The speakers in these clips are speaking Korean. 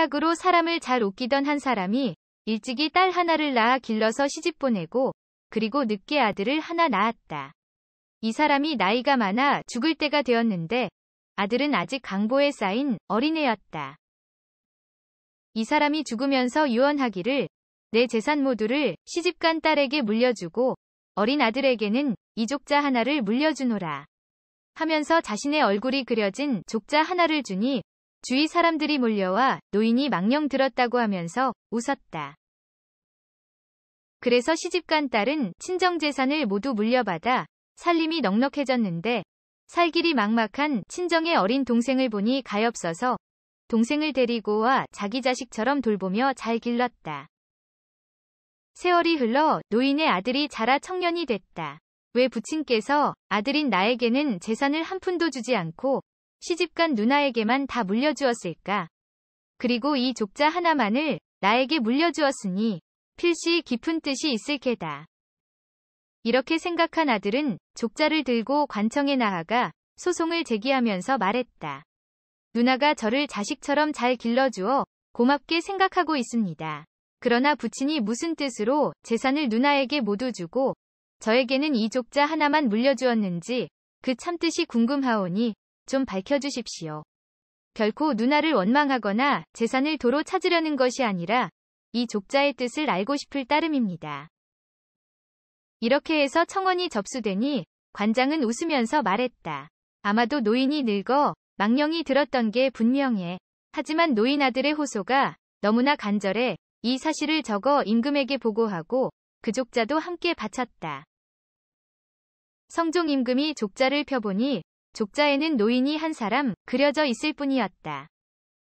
사약으로 사람을 잘 웃기던 한 사람이 일찍이 딸 하나를 낳아 길러서 시집 보내고 그리고 늦게 아들을 하나 낳았다. 이 사람이 나이가 많아 죽을 때가 되었는데 아들은 아직 강보에 쌓인 어린애였다. 이 사람이 죽으면서 유언하기를 내 재산 모두를 시집간 딸에게 물려주고 어린 아들에게는 이 족자 하나를 물려주노라 하면서 자신의 얼굴이 그려진 족자 하나를 주니 주위 사람들이 몰려와 노인이 망령 들었다고 하면서 웃었다. 그래서 시집간 딸은 친정 재산을 모두 물려받아 살림이 넉넉해졌는데 살 길이 막막한 친정의 어린 동생을 보니 가엾어서 동생을 데리고 와 자기 자식처럼 돌보며 잘 길렀다. 세월이 흘러 노인의 아들이 자라 청년이 됐다. 왜 부친께서 아들인 나에게는 재산을 한 푼도 주지 않고 시집간 누나에게만 다 물려주었을까? 그리고 이 족자 하나만을 나에게 물려주었으니 필시 깊은 뜻이 있을 게다. 이렇게 생각한 아들은 족자를 들고 관청에 나아가 소송을 제기하면서 말했다. 누나가 저를 자식처럼 잘 길러주어 고맙게 생각하고 있습니다. 그러나 부친이 무슨 뜻으로 재산을 누나에게 모두 주고 저에게는 이 족자 하나만 물려주었는지 그 참뜻이 궁금하오니 좀 밝혀주십시오. 결코 누나를 원망하거나 재산을 도로 찾으려는 것이 아니라 이 족자의 뜻을 알고 싶을 따름입니다. 이렇게 해서 청원이 접수되니 관장은 웃으면서 말했다. 아마도 노인이 늙어 망령이 들었던 게 분명해. 하지만 노인 아들의 호소가 너무나 간절해 이 사실을 적어 임금에게 보고하고 그 족자도 함께 바쳤다. 성종 임금이 족자를 펴보니 족자에는 노인이 한 사람 그려져 있을 뿐이었다.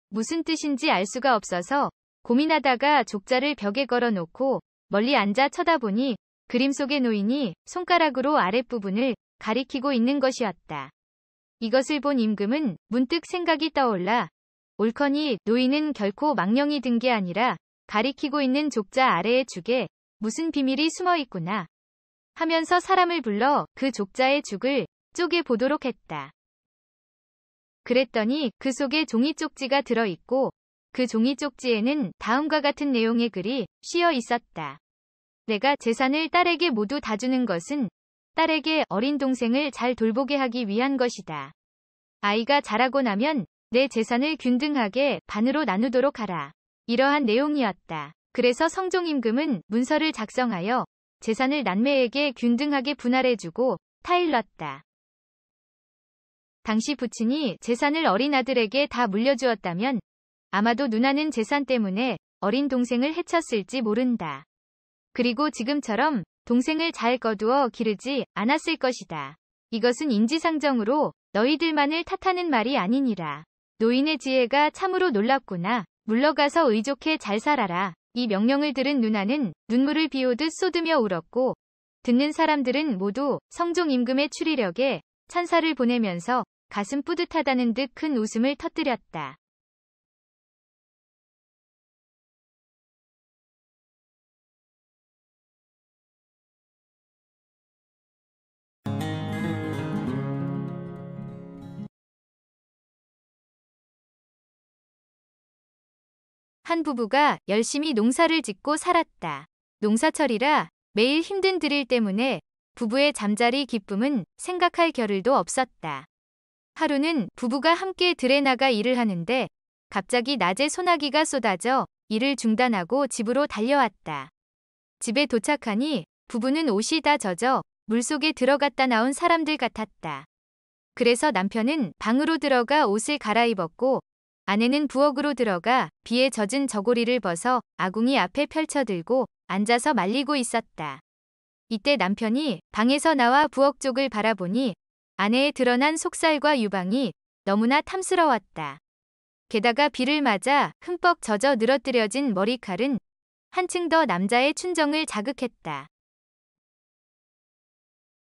무슨 뜻인지 알 수가 없어서 고민하다가 족자를 벽에 걸어놓고 멀리 앉아 쳐다보니 그림 속의 노인이 손가락으로 아랫부분을 가리키고 있는 것이었다. 이것을 본 임금은 문득 생각이 떠올라 옳거니 노인은 결코 망령이 든 게 아니라 가리키고 있는 족자 아래의 죽에 무슨 비밀이 숨어 있구나 하면서 사람을 불러 그 족자의 죽을 쪼개 보도록 했다. 그랬더니 그 속에 종이 쪽지가 들어있고 그 종이 쪽지에는 다음과 같은 내용의 글이 씌어 있었다. 내가 재산을 딸에게 모두 다 주는 것은 딸에게 어린 동생을 잘 돌보게 하기 위한 것이다. 아이가 자라고 나면 내 재산을 균등하게 반으로 나누도록 하라. 이러한 내용이었다. 그래서 성종 임금은 문서를 작성하여 재산을 남매에게 균등하게 분할해주고 타일렀다. 당시 부친이 재산을 어린 아들에게 다 물려주었다면 아마도 누나는 재산 때문에 어린 동생을 해쳤을지 모른다. 그리고 지금처럼 동생을 잘 거두어 기르지 않았을 것이다. 이것은 인지상정으로 너희들만을 탓하는 말이 아니니라. 노인의 지혜가 참으로 놀랍구나. 물러가서 의족해 잘 살아라. 이 명령을 들은 누나는 눈물을 비오듯 쏟으며 울었고 듣는 사람들은 모두 성종 임금의 추리력에 찬사를 보내면서 가슴 뿌듯하다는 듯 큰 웃음을 터뜨렸다. 한 부부가 열심히 농사를 짓고 살았다. 농사철이라 매일 힘든 들일 때문에 부부의 잠자리 기쁨은 생각할 겨를도 없었다. 하루는 부부가 함께 들에 나가 일을 하는데 갑자기 낮에 소나기가 쏟아져 일을 중단하고 집으로 달려왔다. 집에 도착하니 부부는 옷이 다 젖어 물속에 들어갔다 나온 사람들 같았다. 그래서 남편은 방으로 들어가 옷을 갈아입었고 아내는 부엌으로 들어가 비에 젖은 저고리를 벗어 아궁이 앞에 펼쳐들고 앉아서 말리고 있었다. 이때 남편이 방에서 나와 부엌 쪽을 바라보니 아내의 드러난 속살과 유방이 너무나 탐스러웠다. 게다가 비를 맞아 흠뻑 젖어 늘어뜨려진 머리칼은 한층 더 남자의 춘정을 자극했다.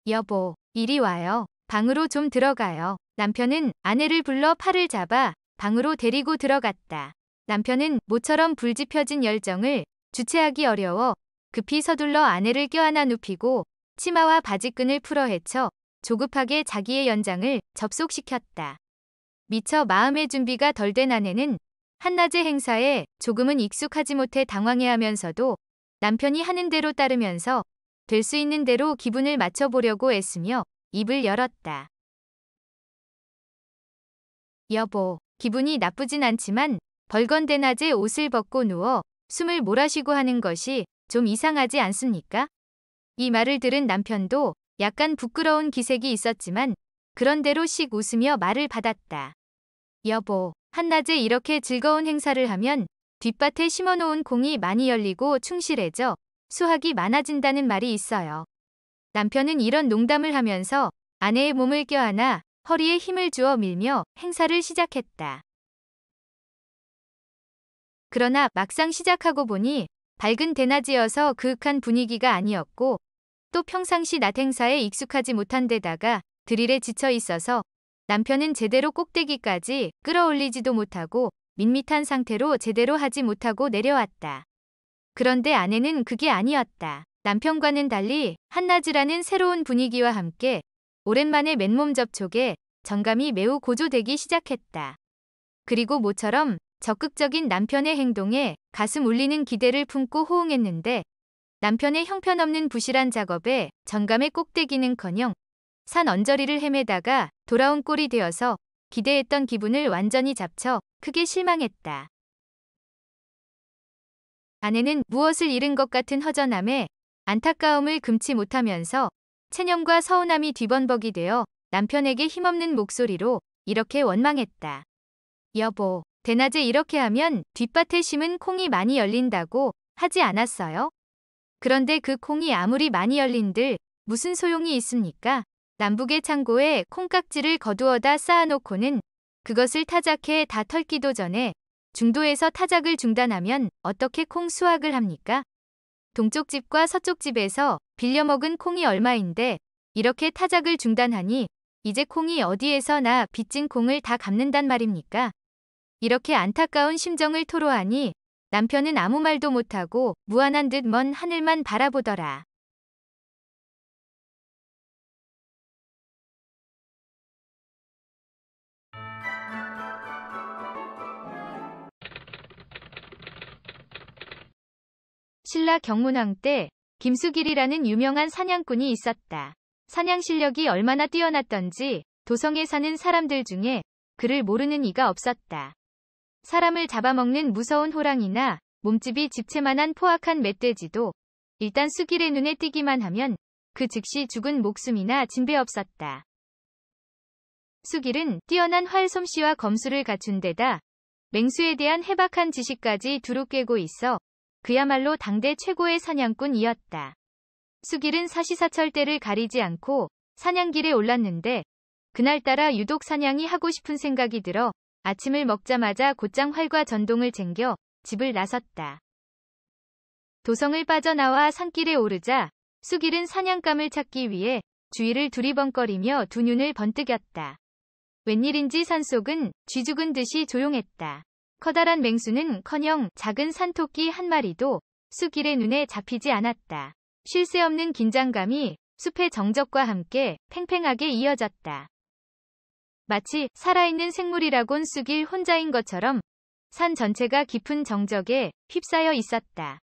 여보, 이리 와요. 방으로 좀 들어가요. 남편은 아내를 불러 팔을 잡아 방으로 데리고 들어갔다. 남편은 모처럼 불지펴진 열정을 주체하기 어려워 급히 서둘러 아내를 껴안아 눕히고 치마와 바지끈을 풀어 헤쳐 조급하게 자기의 연장을 접속시켰다. 미처 마음의 준비가 덜 된 아내는 한낮의 행사에 조금은 익숙하지 못해 당황해하면서도 남편이 하는 대로 따르면서 될 수 있는 대로 기분을 맞춰보려고 애쓰며 입을 열었다. 여보, 기분이 나쁘진 않지만 벌건대 낮에 옷을 벗고 누워 숨을 몰아쉬고 하는 것이 좀 이상하지 않습니까? 이 말을 들은 남편도 약간 부끄러운 기색이 있었지만 그런대로 씩 웃으며 말을 받았다. 여보, 한낮에 이렇게 즐거운 행사를 하면 뒷밭에 심어놓은 콩이 많이 열리고 충실해져 수확이 많아진다는 말이 있어요. 남편은 이런 농담을 하면서 아내의 몸을 껴안아 허리에 힘을 주어 밀며 행사를 시작했다. 그러나 막상 시작하고 보니 밝은 대낮이어서 그윽한 분위기가 아니었고 또 평상시 낮 행사에 익숙하지 못한 데다가 드릴에 지쳐 있어서 남편은 제대로 꼭대기까지 끌어올리지도 못하고 밋밋한 상태로 제대로 하지 못하고 내려왔다. 그런데 아내는 그게 아니었다. 남편과는 달리 한낮이라는 새로운 분위기와 함께 오랜만에 맨몸 접촉에 정감이 매우 고조되기 시작했다. 그리고 모처럼 적극적인 남편의 행동에 가슴 울리는 기대를 품고 호응했는데 남편의 형편없는 부실한 작업에 정감의 꼭대기는커녕 산 언저리를 헤매다가 돌아온 꼴이 되어서 기대했던 기분을 완전히 잡쳐 크게 실망했다. 아내는 무엇을 잃은 것 같은 허전함에 안타까움을 금치 못하면서 체념과 서운함이 뒤범벅이 되어 남편에게 힘없는 목소리로 이렇게 원망했다. 여보, 대낮에 이렇게 하면 뒷밭에 심은 콩이 많이 열린다고 하지 않았어요? 그런데 그 콩이 아무리 많이 열린들 무슨 소용이 있습니까? 남북의 창고에 콩깍지를 거두어다 쌓아놓고는 그것을 타작해 다 털기도 전에 중도에서 타작을 중단하면 어떻게 콩 수확을 합니까? 동쪽 집과 서쪽 집에서 빌려먹은 콩이 얼마인데 이렇게 타작을 중단하니 이제 콩이 어디에서 나 빚진 콩을 다 갚는단 말입니까? 이렇게 안타까운 심정을 토로하니 남편은 아무 말도 못하고 무안한 듯 먼 하늘만 바라보더라. 신라 경문왕 때 김수길이라는 유명한 사냥꾼이 있었다. 사냥 실력이 얼마나 뛰어났던지 도성에 사는 사람들 중에 그를 모르는 이가 없었다. 사람을 잡아먹는 무서운 호랑이나 몸집이 집채만한 포악한 멧돼지도 일단 수길의 눈에 띄기만 하면 그 즉시 죽은 목숨이나 진배 없었다. 수길은 뛰어난 활 솜씨와 검수를 갖춘 데다 맹수에 대한 해박한 지식까지 두루 꿰고 있어 그야말로 당대 최고의 사냥꾼이었다. 수길은 사시사철 때를 가리지 않고 사냥길에 올랐는데 그날따라 유독 사냥이 하고 싶은 생각이 들어 아침을 먹자마자 곧장 활과 전동을 챙겨 집을 나섰다. 도성을 빠져나와 산길에 오르자 수길은 사냥감을 찾기 위해 주위를 두리번거리며 두 눈을 번뜩였다. 웬일인지 산속은 쥐 죽은 듯이 조용했다. 커다란 맹수는커녕 작은 산토끼 한 마리도 수길의 눈에 잡히지 않았다. 쉴 새 없는 긴장감이 숲의 정적과 함께 팽팽하게 이어졌다. 마치 살아있는 생물이라곤 수길 혼자인 것처럼 산 전체가 깊은 정적에 휩싸여 있었다.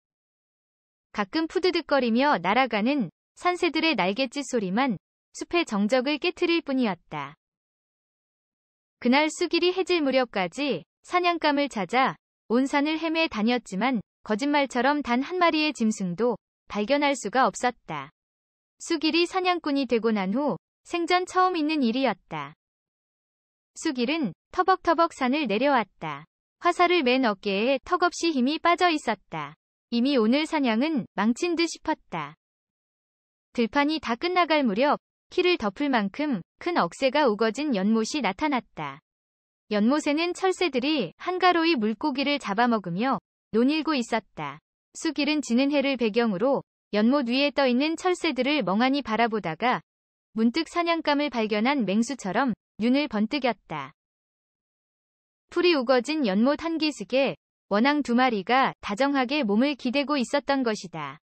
가끔 푸드득거리며 날아가는 산새들의 날갯짓 소리만 숲의 정적을 깨트릴 뿐이었다. 그날 수길이 해질 무렵까지 사냥감을 찾아 온 산을 헤매 다녔지만 거짓말처럼 단 한 마리의 짐승도 발견할 수가 없었다. 수길이 사냥꾼이 되고 난 후 생전 처음 있는 일이었다. 수길은 터벅터벅 산을 내려왔다. 화살을 맨 어깨에 턱없이 힘이 빠져 있었다. 이미 오늘 사냥은 망친 듯 싶었다. 들판이 다 끝나갈 무렵 키를 덮을 만큼 큰 억새가 우거진 연못이 나타났다. 연못에는 철새들이 한가로이 물고기를 잡아먹으며 논일고 있었다. 수길은 지는 해를 배경으로 연못 위에 떠있는 철새들을 멍하니 바라보다가 문득 사냥감을 발견한 맹수처럼 눈을 번뜩였다. 풀이 우거진 연못 한 기슭에 원앙 두 마리가 다정하게 몸을 기대고 있었던 것이다.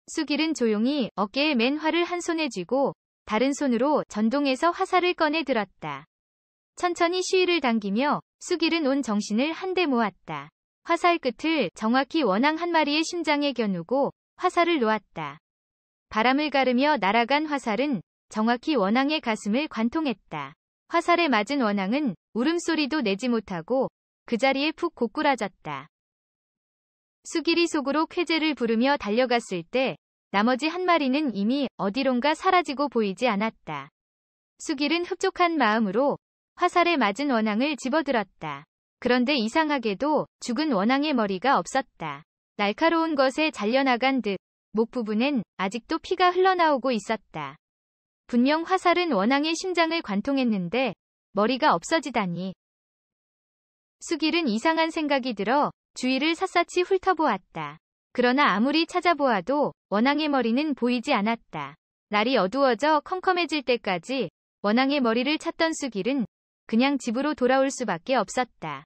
수길은 조용히 어깨에 맨 활을 한 손에 쥐고 다른 손으로 전동에서 화살을 꺼내 들었다. 천천히 시위를 당기며 수길은 온 정신을 한데 모았다. 화살 끝을 정확히 원앙 한 마리의 심장에 겨누고 화살을 놓았다. 바람을 가르며 날아간 화살은 정확히 원앙의 가슴을 관통했다. 화살에 맞은 원앙은 울음소리도 내지 못하고 그 자리에 푹 고꾸라졌다. 수길이 속으로 쾌재를 부르며 달려갔을 때 나머지 한 마리는 이미 어디론가 사라지고 보이지 않았다. 수길은 흡족한 마음으로 화살에 맞은 원앙을 집어들었다. 그런데 이상하게도 죽은 원앙의 머리가 없었다. 날카로운 것에 잘려나간 듯 목 부분엔 아직도 피가 흘러나오고 있었다. 분명 화살은 원앙의 심장을 관통했는데 머리가 없어지다니. 수길은 이상한 생각이 들어 주위를 샅샅이 훑어보았다. 그러나 아무리 찾아보아도 원앙의 머리는 보이지 않았다. 날이 어두워져 컴컴해질 때까지 원앙의 머리를 찾던 수길은 그냥 집으로 돌아올 수밖에 없었다.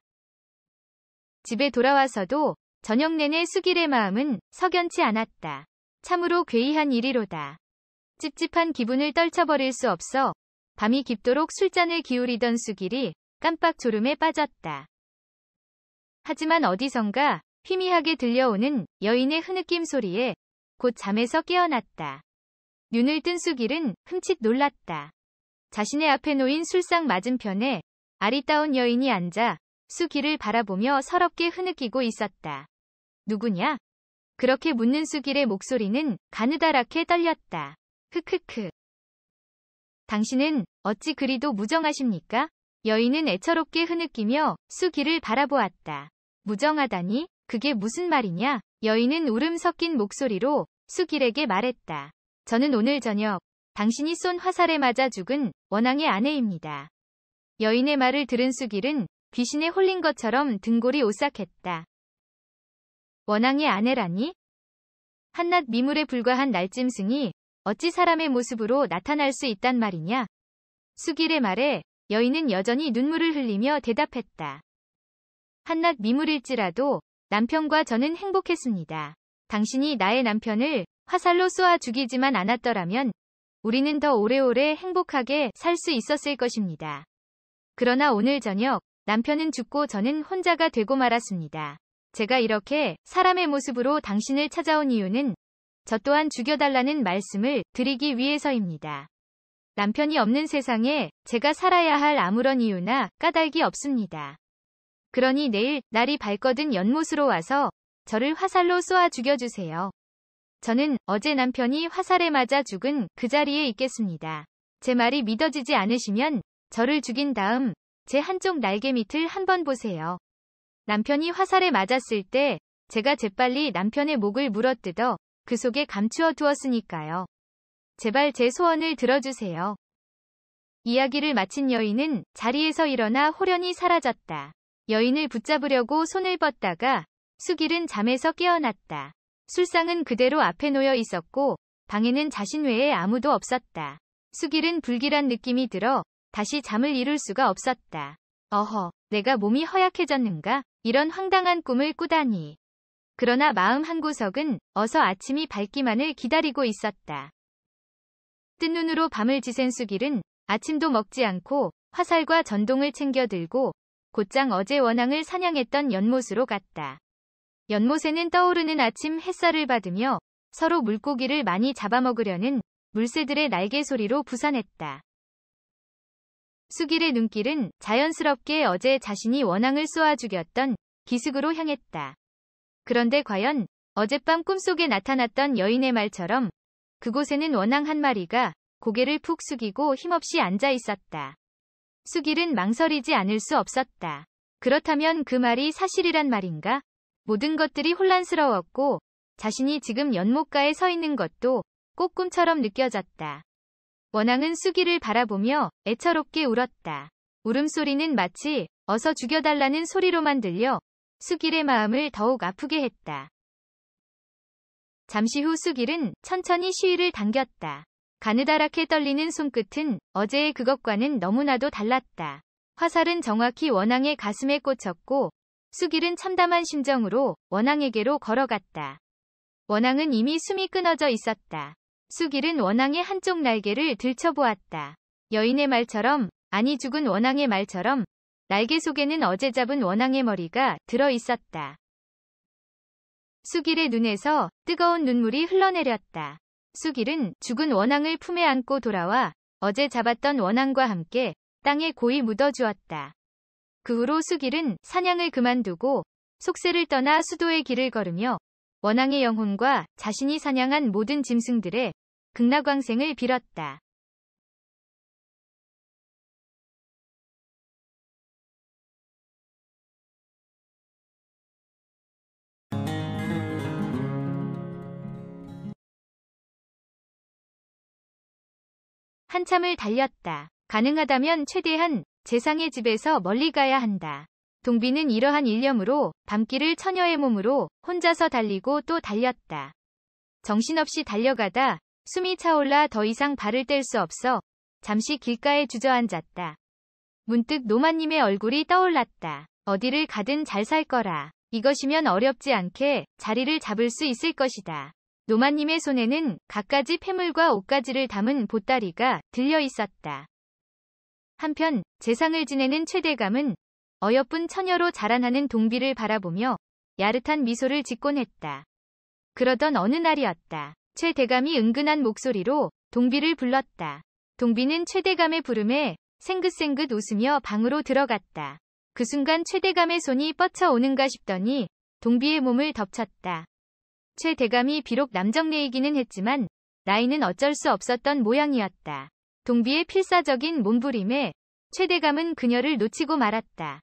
집에 돌아와서도 저녁 내내 수길의 마음은 석연치 않았다. 참으로 괴이한 일이로다. 찝찝한 기분을 떨쳐버릴 수 없어 밤이 깊도록 술잔을 기울이던 수길이 깜빡 졸음에 빠졌다. 하지만 어디선가 희미하게 들려오는 여인의 흐느낌 소리에 곧 잠에서 깨어났다. 눈을 뜬 수길은 흠칫 놀랐다. 자신의 앞에 놓인 술상 맞은편에 아리따운 여인이 앉아 수길을 바라보며 서럽게 흐느끼고 있었다. 누구냐? 그렇게 묻는 수길의 목소리는 가느다랗게 떨렸다. 크크크. 당신은 어찌 그리도 무정하십니까? 여인은 애처롭게 흐느끼며 수길을 바라보았다. 무정하다니? 그게 무슨 말이냐? 여인은 울음 섞인 목소리로 수길에게 말했다. 저는 오늘 저녁 당신이 쏜 화살에 맞아 죽은 원앙의 아내입니다. 여인의 말을 들은 수길은 귀신에 홀린 것처럼 등골이 오싹했다. 원앙의 아내라니? 한낱 미물에 불과한 날짐승이 어찌 사람의 모습으로 나타날 수 있단 말이냐? 수길의 말에 여인은 여전히 눈물을 흘리며 대답했다. 한낱 미물일지라도 남편과 저는 행복했습니다. 당신이 나의 남편을 화살로 쏘아 죽이지만 않았더라면 우리는 더 오래오래 행복하게 살 수 있었을 것입니다. 그러나 오늘 저녁 남편은 죽고 저는 혼자가 되고 말았습니다. 제가 이렇게 사람의 모습으로 당신을 찾아온 이유는 저 또한 죽여달라는 말씀을 드리기 위해서입니다. 남편이 없는 세상에 제가 살아야 할 아무런 이유나 까닭이 없습니다. 그러니 내일 날이 밝거든 연못으로 와서 저를 화살로 쏘아 죽여주세요. 저는 어제 남편이 화살에 맞아 죽은 그 자리에 있겠습니다. 제 말이 믿어지지 않으시면 저를 죽인 다음 제 한쪽 날개 밑을 한번 보세요. 남편이 화살에 맞았을 때 제가 재빨리 남편의 목을 물어뜯어 그 속에 감추어 두었으니까요. 제발 제 소원을 들어주세요. 이야기를 마친 여인은 자리에서 일어나 호련히 사라졌다. 여인을 붙잡으려고 손을 뻗다가 수길은 잠에서 깨어났다. 술상은 그대로 앞에 놓여 있었고 방에는 자신 외에 아무도 없었다. 수길은 불길한 느낌이 들어 다시 잠을 이룰 수가 없었다. 어허, 내가 몸이 허약해졌는가? 이런 황당한 꿈을 꾸다니. 그러나 마음 한구석은 어서 아침이 밝기만을 기다리고 있었다. 뜬 눈으로 밤을 지샌 수길은 아침도 먹지 않고 화살과 전동을 챙겨 들고 곧장 어제 원앙을 사냥했던 연못으로 갔다. 연못에는 떠오르는 아침 햇살을 받으며 서로 물고기를 많이 잡아먹으려는 물새들의 날개 소리로 부산했다. 수길의 눈길은 자연스럽게 어제 자신이 원앙을 쏘아 죽였던 기슭으로 향했다. 그런데 과연 어젯밤 꿈속에 나타났던 여인의 말처럼 그곳에는 원앙 한 마리가 고개를 푹 숙이고 힘없이 앉아 있었다. 수길은 망설이지 않을 수 없었다. 그렇다면 그 말이 사실이란 말인가? 모든 것들이 혼란스러웠고 자신이 지금 연못가에 서 있는 것도 꼭 꿈처럼 느껴졌다. 원앙은 수길을 바라보며 애처롭게 울었다. 울음소리는 마치 어서 죽여달라는 소리로만 들려 수길의 마음을 더욱 아프게 했다. 잠시 후 수길은 천천히 시위를 당겼다. 가느다랗게 떨리는 손끝은 어제의 그것과는 너무나도 달랐다. 화살은 정확히 원앙의 가슴에 꽂혔고 수길은 참담한 심정으로 원앙에게로 걸어갔다. 원앙은 이미 숨이 끊어져 있었다. 수길은 원앙의 한쪽 날개를 들춰보았다. 여인의 말처럼, 아니 죽은 원앙의 말처럼 날개 속에는 어제 잡은 원앙의 머리가 들어 있었다. 수길의 눈에서 뜨거운 눈물이 흘러내렸다. 수길은 죽은 원앙을 품에 안고 돌아와 어제 잡았던 원앙과 함께 땅에 고이 묻어주었다. 그 후로 수길은 사냥을 그만두고 속세를 떠나 수도의 길을 걸으며 원앙의 영혼과 자신이 사냥한 모든 짐승들의 극락왕생을 빌었다. 한참을 달렸다. 가능하다면 최대한 재상의 집에서 멀리 가야 한다. 동비는 이러한 일념으로 밤길을 처녀의 몸으로 혼자서 달리고 또 달렸다. 정신없이 달려가다 숨이 차올라 더 이상 발을 뗄 수 없어 잠시 길가에 주저앉았다. 문득 노마님의 얼굴이 떠올랐다. 어디를 가든 잘 살 거라. 이것이면 어렵지 않게 자리를 잡을 수 있을 것이다. 노마님의 손에는 갖가지 폐물과 옷가지를 담은 보따리가 들려 있었다. 한편 재상을 지내는 최대감은 어여쁜 처녀로 자라나는 동비를 바라보며 야릇한 미소를 짓곤 했다. 그러던 어느 날이었다. 최대감이 은근한 목소리로 동비를 불렀다. 동비는 최대감의 부름에 생긋생긋 웃으며 방으로 들어갔다. 그 순간 최대감의 손이 뻗쳐오는가 싶더니 동비의 몸을 덮쳤다. 최대감이 비록 남정네이기는 했지만 나이는 어쩔 수 없었던 모양이었다. 동비의 필사적인 몸부림에 최대감은 그녀를 놓치고 말았다.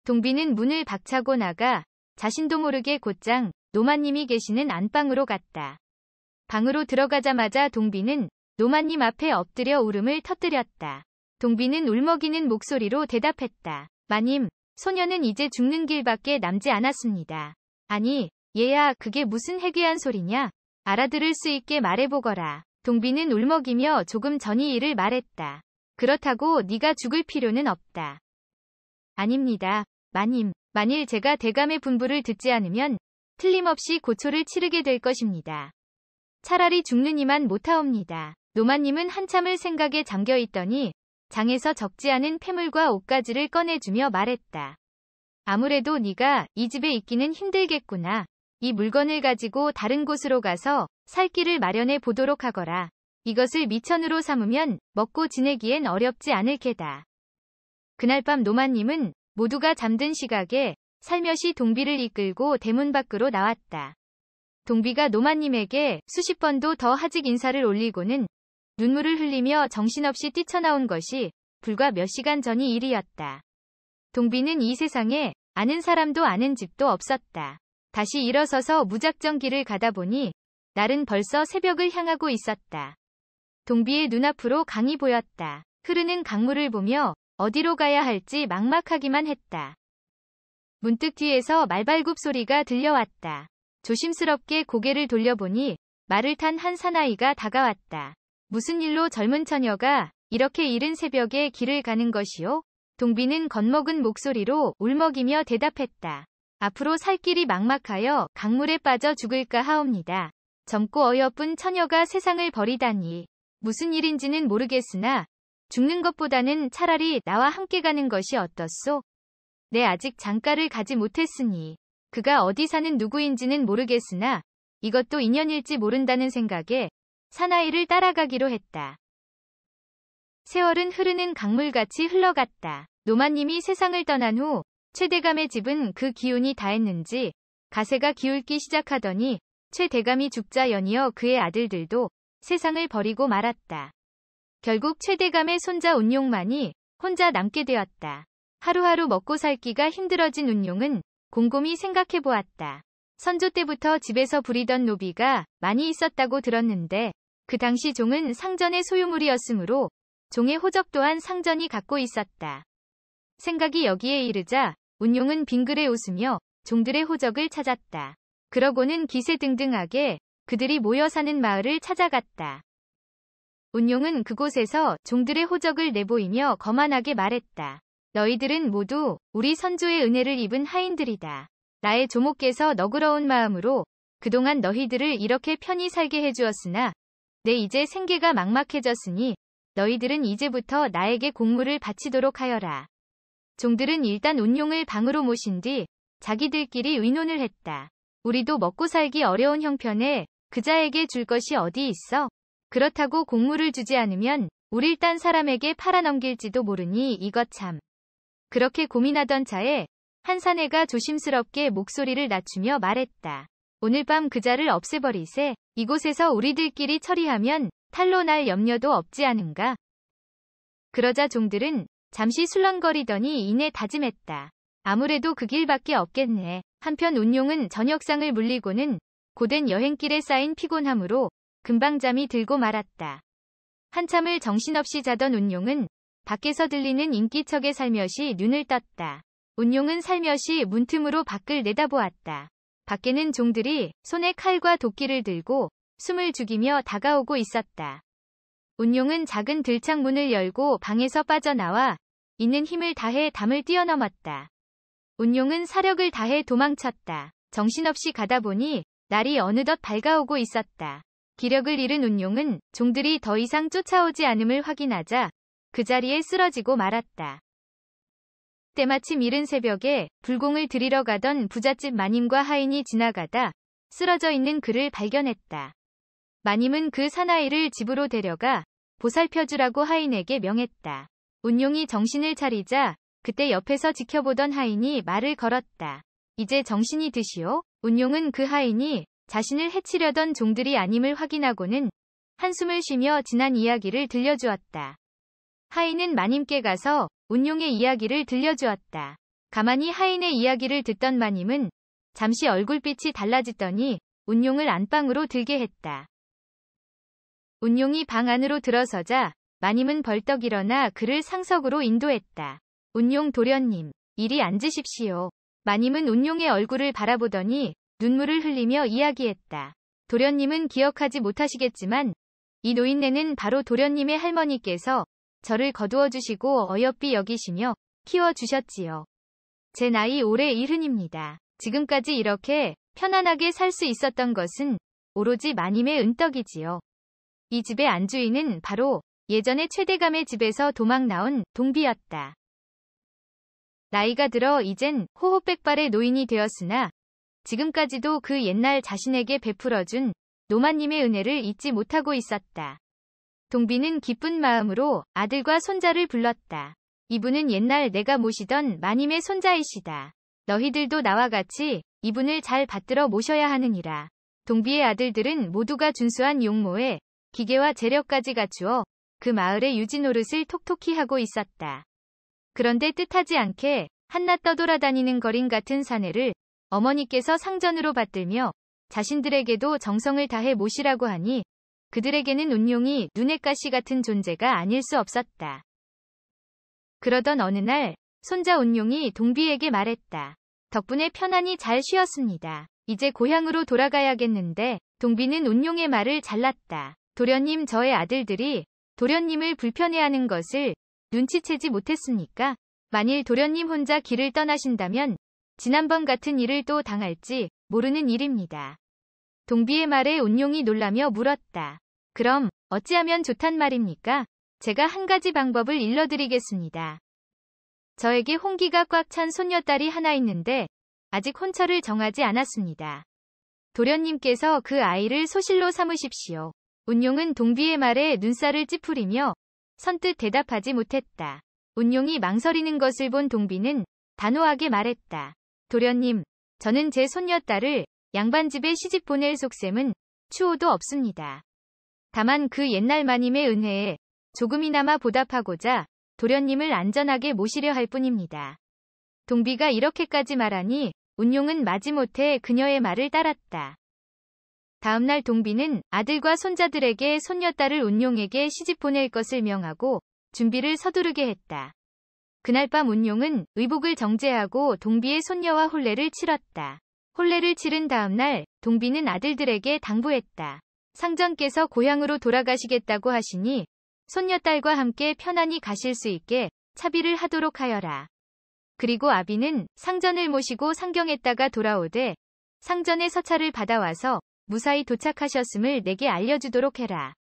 동비는 문을 박차고 나가 자신도 모르게 곧장 노마님이 계시는 안방으로 갔다. 방으로 들어가자마자 동비는 노마님 앞에 엎드려 울음을 터뜨렸다. 동비는 울먹이는 목소리로 대답했다. 마님, 소녀는 이제 죽는 길밖에 남지 않았습니다. 아니, 얘야, 그게 무슨 해괴한 소리냐? 알아들을 수 있게 말해보거라. 동비는 울먹이며 조금 전이 일을 말했다. 그렇다고 네가 죽을 필요는 없다. 아닙니다, 마님. 만일 제가 대감의 분부를 듣지 않으면 틀림없이 고초를 치르게 될 것입니다. 차라리 죽느니만 못하옵니다. 노마님은 한참을 생각에 잠겨있더니 장에서 적지 않은 폐물과 옷가지를 꺼내주며 말했다. 아무래도 네가 이 집에 있기는 힘들겠구나. 이 물건을 가지고 다른 곳으로 가서 살 길을 마련해 보도록 하거라. 이것을 미천으로 삼으면 먹고 지내기엔 어렵지 않을 게다. 그날 밤 노마님은 모두가 잠든 시각에 살며시 동비를 이끌고 대문 밖으로 나왔다. 동비가 노마님에게 수십 번도 더 하직 인사를 올리고는 눈물을 흘리며 정신없이 뛰쳐나온 것이 불과 몇 시간 전의 일이었다. 동비는 이 세상에 아는 사람도 아는 집도 없었다. 다시 일어서서 무작정 길을 가다 보니 날은 벌써 새벽을 향하고 있었다. 동비의 눈앞으로 강이 보였다. 흐르는 강물을 보며 어디로 가야 할지 막막하기만 했다. 문득 뒤에서 말발굽 소리가 들려왔다. 조심스럽게 고개를 돌려보니 말을 탄 한 사나이가 다가왔다. 무슨 일로 젊은 처녀가 이렇게 이른 새벽에 길을 가는 것이오? 동비는 겁먹은 목소리로 울먹이며 대답했다. 앞으로 살 길이 막막하여 강물에 빠져 죽을까 하옵니다. 젊고 어여쁜 처녀가 세상을 버리다니. 무슨 일인지는 모르겠으나 죽는 것보다는 차라리 나와 함께 가는 것이 어떻소? 내 아직 장가를 가지 못했으니 그가 어디 사는 누구인지는 모르겠으나 이것도 인연일지 모른다는 생각에 사나이를 따라가기로 했다. 세월은 흐르는 강물같이 흘러갔다. 노마님이 세상을 떠난 후 최대감의 집은 그 기운이 다했는지 가세가 기울기 시작하더니 최대감이 죽자 연이어 그의 아들들도 세상을 버리고 말았다. 결국 최대감의 손자 운용만이 혼자 남게 되었다. 하루하루 먹고 살기가 힘들어진 운용은 곰곰이 생각해 보았다. 선조 때부터 집에서 부리던 노비가 많이 있었다고 들었는데 그 당시 종은 상전의 소유물이었으므로 종의 호적 또한 상전이 갖고 있었다. 생각이 여기에 이르자 운용은 빙그레 웃으며 종들의 호적을 찾았다. 그러고는 기세등등하게 그들이 모여 사는 마을을 찾아갔다. 운용은 그곳에서 종들의 호적을 내보이며 거만하게 말했다. 너희들은 모두 우리 선조의 은혜를 입은 하인들이다. 나의 조목께서 너그러운 마음으로 그동안 너희들을 이렇게 편히 살게 해주었으나 내 이제 생계가 막막해졌으니 너희들은 이제부터 나에게 공물을 바치도록 하여라. 종들은 일단 운용을 방으로 모신 뒤 자기들끼리 의논을 했다. 우리도 먹고 살기 어려운 형편에 그자에게 줄 것이 어디 있어? 그렇다고 곡물을 주지 않으면 우릴 딴 사람에게 팔아넘길지도 모르니 이것 참. 그렇게 고민하던 차에 한 사내가 조심스럽게 목소리를 낮추며 말했다. 오늘 밤 그자를 없애버리세. 이곳에서 우리들끼리 처리하면 탈로 날 염려도 없지 않은가? 그러자 종들은 잠시 술렁거리더니 이내 다짐했다. 아무래도 그 길밖에 없겠네. 한편 운용은 저녁상을 물리고는 고된 여행길에 쌓인 피곤함으로 금방 잠이 들고 말았다. 한참을 정신없이 자던 운용은 밖에서 들리는 인기척에 살며시 눈을 떴다. 운용은 살며시 문틈으로 밖을 내다보았다. 밖에는 종들이 손에 칼과 도끼를 들고 숨을 죽이며 다가오고 있었다. 운용은 작은 들창문을 열고 방에서 빠져나와 있는 힘을 다해 담을 뛰어넘었다. 운용은 사력을 다해 도망쳤다. 정신없이 가다 보니 날이 어느덧 밝아오고 있었다. 기력을 잃은 운용은 종들이 더 이상 쫓아오지 않음을 확인하자 그 자리에 쓰러지고 말았다. 때마침 이른 새벽에 불공을 들이러 가던 부잣집 마님과 하인이 지나가다 쓰러져 있는 그를 발견했다. 마님은 그 사나이를 집으로 데려가 보살펴주라고 하인에게 명했다. 운용이 정신을 차리자 그때 옆에서 지켜보던 하인이 말을 걸었다. 이제 정신이 드시오? 운용은 그 하인이 자신을 해치려던 종들이 아님을 확인하고는 한숨을 쉬며 지난 이야기를 들려주었다. 하인은 마님께 가서 운용의 이야기를 들려주었다. 가만히 하인의 이야기를 듣던 마님은 잠시 얼굴빛이 달라지더니 운용을 안방으로 들게 했다. 운용이 방 안으로 들어서자 마님은 벌떡 일어나 그를 상석으로 인도했다. 운용 도련님, 이리 앉으십시오. 마님은 운용의 얼굴을 바라보더니 눈물을 흘리며 이야기했다. 도련님은 기억하지 못하시겠지만 이 노인네는 바로 도련님의 할머니께서 저를 거두어 주시고 어여삐 여기시며 키워주셨지요. 제 나이 올해 70입니다. 지금까지 이렇게 편안하게 살 수 있었던 것은 오로지 마님의 은덕이지요. 이 집의 안주인은 바로 예전에 최대감의 집에서 도망 나온 동비였다. 나이가 들어 이젠 호호백발의 노인이 되었으나 지금까지도 그 옛날 자신에게 베풀어준 노마님의 은혜를 잊지 못하고 있었다. 동비는 기쁜 마음으로 아들과 손자를 불렀다. 이분은 옛날 내가 모시던 마님의 손자이시다. 너희들도 나와 같이 이분을 잘 받들어 모셔야 하느니라. 동비의 아들들은 모두가 준수한 용모에 기계와 재력까지 갖추어 그 마을의 유지 노릇을 톡톡히 하고 있었다. 그런데 뜻하지 않게 한낱 떠돌아다니는 거린 같은 사내를 어머니께서 상전으로 받들며 자신들에게도 정성을 다해 모시라고 하니 그들에게는 운용이 눈엣 가시 같은 존재가 아닐 수 없었다. 그러던 어느 날 손자 운용이 동비에게 말했다. 덕분에 편안히 잘 쉬었습니다. 이제 고향으로 돌아가야겠는데 동비는 운용의 말을 잘랐다. 도련님, 저의 아들들이 도련님을 불편해하는 것을 눈치채지 못했습니까? 만일 도련님 혼자 길을 떠나신다면 지난번 같은 일을 또 당할지 모르는 일입니다. 동비의 말에 운용이 놀라며 물었다. 그럼 어찌하면 좋단 말입니까? 제가 한 가지 방법을 일러드리겠습니다. 저에게 홍기가 꽉 찬 손녀딸이 하나 있는데 아직 혼처를 정하지 않았습니다. 도련님께서 그 아이를 소실로 삼으십시오. 운용은 동비의 말에 눈살을 찌푸리며 선뜻 대답하지 못했다. 운용이 망설이는 것을 본 동비는 단호하게 말했다. 도련님, 저는 제 손녀딸을 양반집에 시집 보낼 속셈은 추호도 없습니다. 다만 그 옛날 마님의 은혜에 조금이나마 보답하고자 도련님을 안전하게 모시려 할 뿐입니다. 동비가 이렇게까지 말하니 운용은 마지못해 그녀의 말을 따랐다. 다음날 동비는 아들과 손자들에게 손녀딸을 운용에게 시집 보낼 것을 명하고 준비를 서두르게 했다. 그날 밤 운용은 의복을 정제하고 동비의 손녀와 혼례를 치렀다. 혼례를 치른 다음날 동비는 아들들에게 당부했다. 상전께서 고향으로 돌아가시겠다고 하시니 손녀딸과 함께 편안히 가실 수 있게 차비를 하도록 하여라. 그리고 아비는 상전을 모시고 상경했다가 돌아오되 상전의 서찰을 받아와서 무사히 도착하셨음을 내게 알려주도록 해라.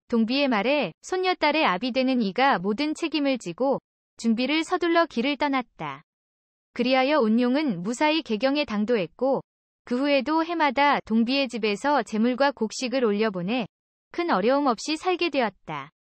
동비의 말에 손녀딸의 아비 되는 이가 모든 책임을 지고 준비를 서둘러 길을 떠났다. 그리하여 운용은 무사히 개경에 당도했고 그 후에도 해마다 동비의 집에서 제물과 곡식을 올려보내 큰 어려움 없이 살게 되었다.